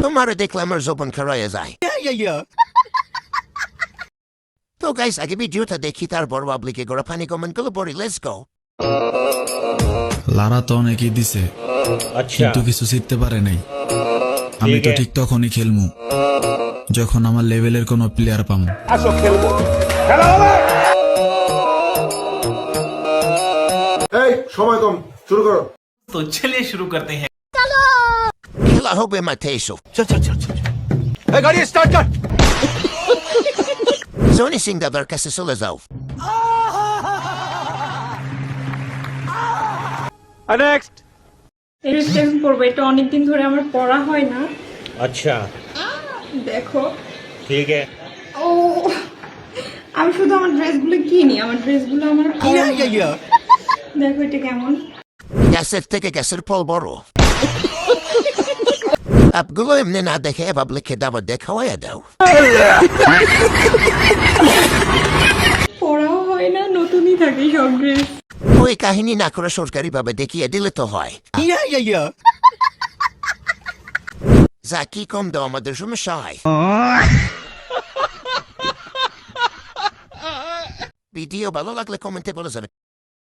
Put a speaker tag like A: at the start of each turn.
A: তোমার দেখলাম আর জোপন খারাইয়া যায়। তো গাইস আগে ভিডিওটা দেখি তারপর পাবলিকে গোড়া পানি কমেন্ট করলো পরে লেটস গো।
B: লারা তো অনেকই দিছে, কিন্তু কিছু শিখতে পারে নাই। আমি তো ঠিক তখনই খেলমু যখন আমার লেভেলের কোনো প্লেয়ার পামু।
C: এই সময় কম, শুরু করো।
D: तो चलिए शुरू करते हैं।
A: খেলা হবে মাঠে এসো।
C: এই গাড়ি স্টার্ট কর।
A: জনি সিং দাদার কাছে চলে যাও।
C: নেক্সট।
E: এরকম পড়বো, এটা অনেকদিন ধরে আমার পড়া হয় না।
F: अच्छा
E: দেখো
F: ठीक है।
E: ও আমি শুধু আমার ড্রেসগুলো কিনি, আমার ড্রেসগুলো আমার দেখো এটা কেমন।
A: গ্যাসের থেকে গ্যাসের ফল বড়। আপগুলো এমনি না দেখে পাবলিককে দাবার দেখাওয়াইয়া দাও।
E: পড়াও হয় না, নতুনই থাকে সব ড্রেস।
A: ওই কাহিনী না করে সরকারি ভাবে দেখিয়ে দিলে তো হয়। যা কি কম দাও আমাদের সমস্যা হয়। ভিডিও ভালো লাগলে কমেন্টে বলে যাবে।